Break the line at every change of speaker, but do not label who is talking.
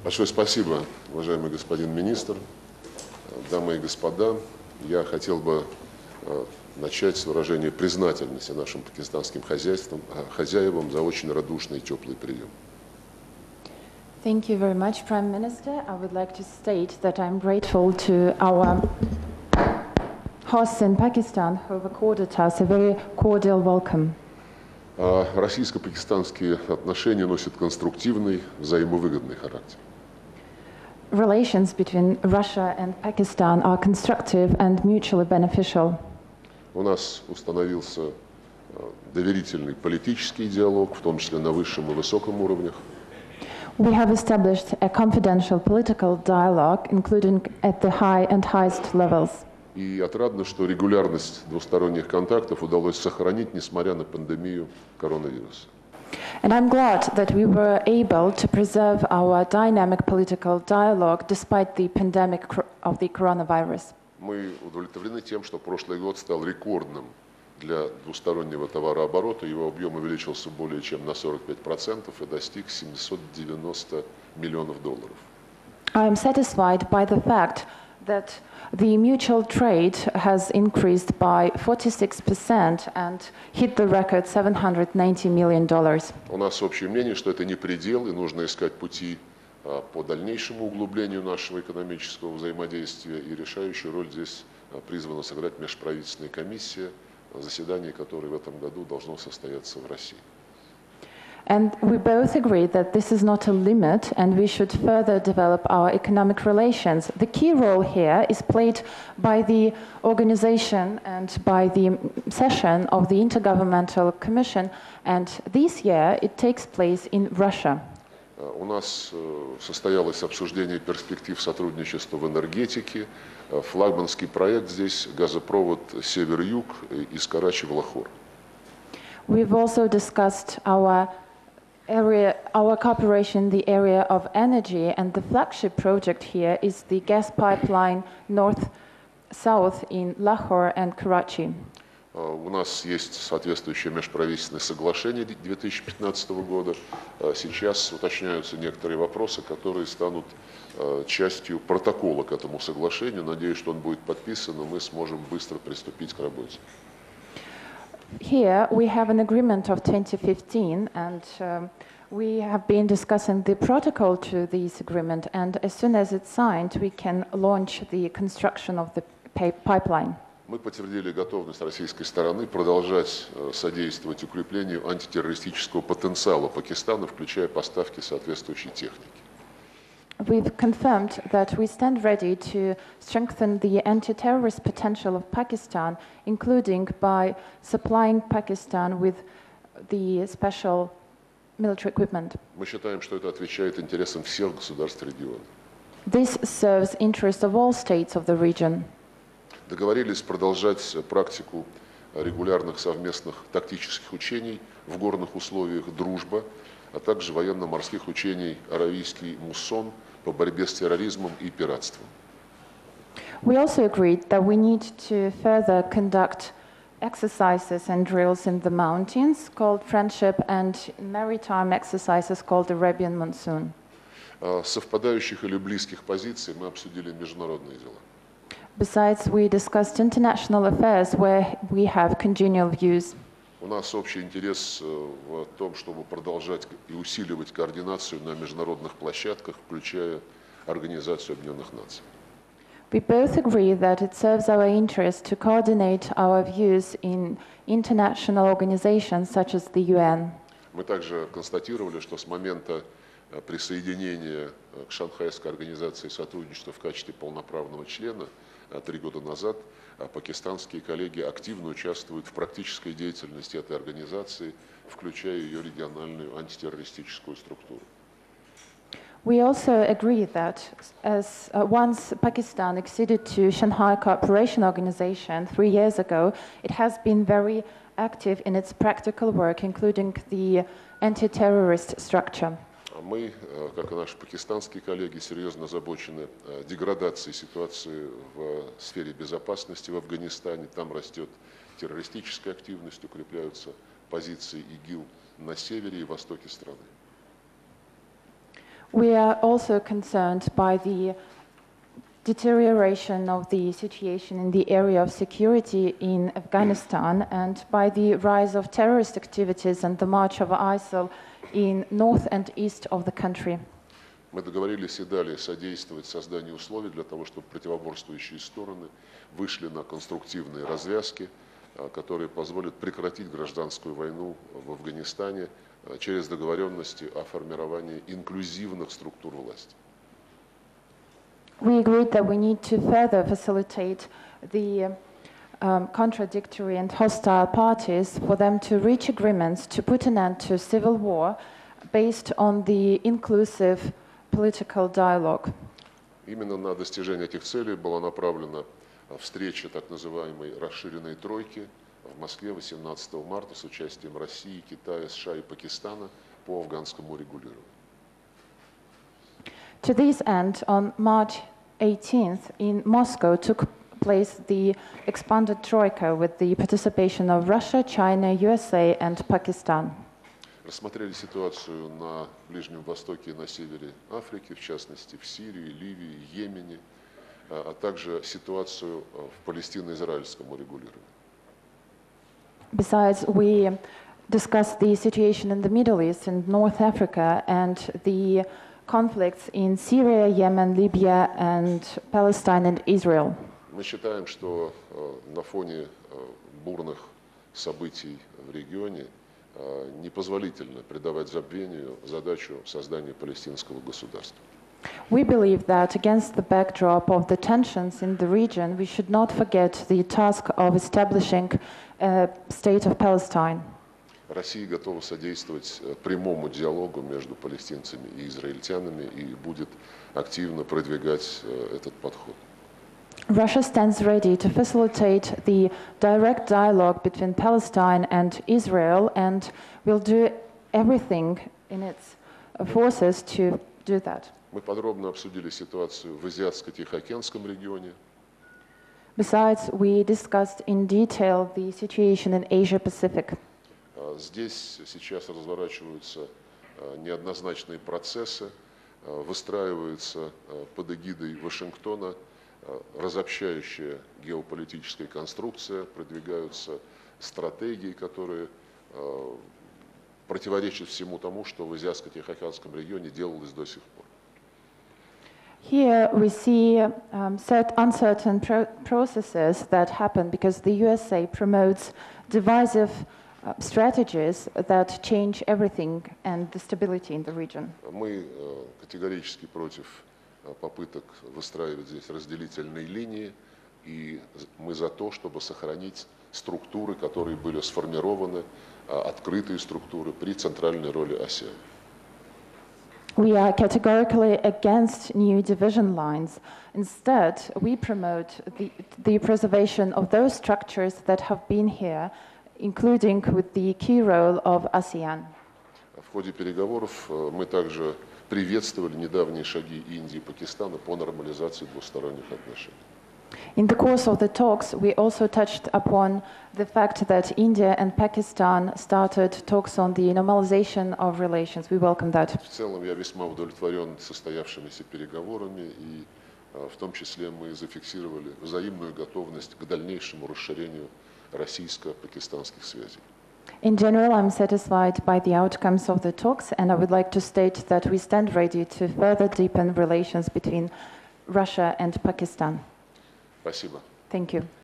Большое спасибо, уважаемый господин министр, дамы и господа. Я хотел бы начать с выражения признательности нашим пакистанским хозяевам за очень радушный и теплый прием.
Thank you very much, Prime Minister. I would like to state that I'm grateful to our hosts in Pakistan who have accorded us a very cordial welcome.
Российско-пакистанские отношения носят конструктивный, взаимовыгодный характер.
Relations between Russia and Pakistan are constructive and mutually beneficial.
У нас установился доверительный политический диалог, в том числе на высшем и высоком уровнях.
We have established a confidential political dialogue, including at the high and highest levels.
И отрадно, что регулярность двусторонних контактов удалось сохранить, несмотря на пандемию коронавируса.
And I'm glad that we were able to preserve our dynamic political dialogue despite the pandemic of the coronavirus.
Мы удовлетворены тем, что прошлый год стал рекордным для двустороннего товарооборота. Его объем увеличился более чем на 45% и достиг $790 миллионов.
I am satisfied by the fact that the mutual trade has increased by 46% and hit the record $790 million.
У нас общее мнение, что это не предел, и нужно искать пути по дальнейшему углублению нашего экономического взаимодействия, и решающую роль здесь призвана сыграть межправительственная комиссия, заседание которой в этом году должно состояться в России.
And we both agree that this is not a limit and we should further develop our economic relations. The key role here is played by the organization and by the session of the Intergovernmental Commission, and this year it takes place in Russia.
У нас состоялось обсуждение перспектив сотрудничества в энергетике. Флагманский проект здесь – газопровод Север-Юг из Карачи в Лахор.
We've also discussed our cooperation in the area of energy, and the flagship project here is the gas pipeline north-south in Lahore and Karachi.
У нас есть соответствующее межправительственное соглашение 2015 года. Сейчас уточняются некоторые вопросы, которые станут частью протокола к этому соглашению. Надеюсь, что он будет подписан, и мы сможем быстро приступить к работе.
Here we have an agreement of 2015, and we have been discussing the protocol to this agreement, and as soon as it's signed, we can launch the construction of the pipeline.
Мы подтвердили готовность российской стороны продолжать содействовать укреплению антитеррористического потенциала Пакистана, включая поставки соответствующей техники.
We've confirmed that we stand ready to strengthen the anti-terrorist potential of Pakistan, including by supplying Pakistan with the special military equipment.
Мы считаем, что это отвечает интересам всех государств региона.
This serves interests of all states of the region.
Договорились продолжать практику регулярных совместных тактических учений в горных условиях «Дружба», а также военно-морских учений «Аравийский муссон» по борьбе с терроризмом и пиратством.
We also agreed that we need to further conduct exercises and drills in the mountains called Friendship and maritime exercises called Arabian Monsoon.
Совпадающих или близких позиций мы обсудили международные дела.
Besides, we discussed international affairs where we have congenial views.
У нас общий интерес в том, чтобы продолжать и усиливать координацию на международных площадках, включая Организацию Объединенных Наций.
We both agree that it serves our interest to coordinate our views in international organizations such as the UN.
Мы также констатировали, что с момента присоединения к Шанхайской организации сотрудничества в качестве полноправного члена 3 года назад пакистанские коллеги активно участвуют в практической деятельности этой организации, включая ее региональную антитеррористическую структуру.
We also agree that as once Pakistan acceded to Shanghai Cooperation Organization 3 years ago, it has been very active in its practical work, including the anti-terrorist structure.
Мы, как и наши пакистанские коллеги, серьезно озабочены деградацией ситуации в сфере безопасности в Афганистане. Там растет террористическая активность, укрепляются позиции ИГИЛ на севере и востоке страны.
We are also concerned by the deterioration of the situation in the area of security in Afghanistan and by the rise of terrorist activities and the march of ISIL in north and east of the country.
Мы договорились и далее содействовать созданию условий для того, чтобы противоборствующие стороны вышли на конструктивные развязки, которые позволят прекратить гражданскую войну в Афганистане через договоренности о формировании инклюзивных структур власти.
We agreed that we need to further facilitate the contradictory and hostile parties for them to reach agreements to put an end to civil war based on the inclusive political dialogue.
Именно на достижение этих целей была направлена встреча так называемой расширенной тройки в Москве 18 марта с участием России, Китая, США и Пакистана по афганскому регулированию.
To this end, on March 18th in Moscow took place the expanded troika with the participation of Russia, China, USA and Pakistan.
Рассмотрели ситуацию на Ближнем Востоке и на севере Африки, в частности в Сирии, Ливии, Йемене, а также ситуацию в палестино-израильском урегулировании.
Besides, we discussed the situation in the Middle East and North Africa and the conflicts in Syria, Yemen, Libya and Palestine and Israel.
Мы считаем, что на фоне бурных событий в регионе непозволительно придавать забвению задачу создания палестинского государства.
We believe that against the backdrop of the tensions in the region, we should not forget the task of establishing a state of Palestine.
Россия готова содействовать прямому диалогу между палестинцами и израильтянами и будет активно продвигать этот подход.
Russia stands ready to facilitate the direct dialogue between Palestine and Israel and will do everything in its forces to do that.
Мы подробно обсудили ситуацию в Азиатско-Тихоокеанском регионе.
Besides, we discussed in detail the situation in Asia-Pacific.
Здесь сейчас разворачиваются неоднозначные процессы, выстраивается под эгидой Вашингтона разобщающая геополитическая конструкция, продвигаются стратегии, которые противоречат всему тому, что в Азиатско-Тихоокеанском регионе делалось до сих пор.
Here we see uncertain processes that happen because the USA promotes divisive strategies that change everything and the stability in the region.
Мы категорически против попыток выстраивать здесь разделительные линии, и мы за то, чтобы сохранить структуры, которые были сформированы, открытые структуры при центральной роли ASEAN.
We are categorically against new division lines. Instead, we promote the preservation of those structures that have been here, including with the key role of ASEAN.
В ходе переговоров мы также приветствовали недавние шаги Индии и Пакистана по нормализации двусторонних отношений.
In the course of the talks, we also touched upon the fact that India and Pakistan started talks on the normalization of relations. We welcome that.
В целом я весьма удовлетворен состоявшимися переговорами, и в том числе мы зафиксировали взаимную готовность к дальнейшему расширению российско-пакистанских связей.
In general, I'm satisfied by the outcomes of the talks, and I would like to state that we stand ready to further deepen relations between Russia and Pakistan.
Спасибо.
Thank you.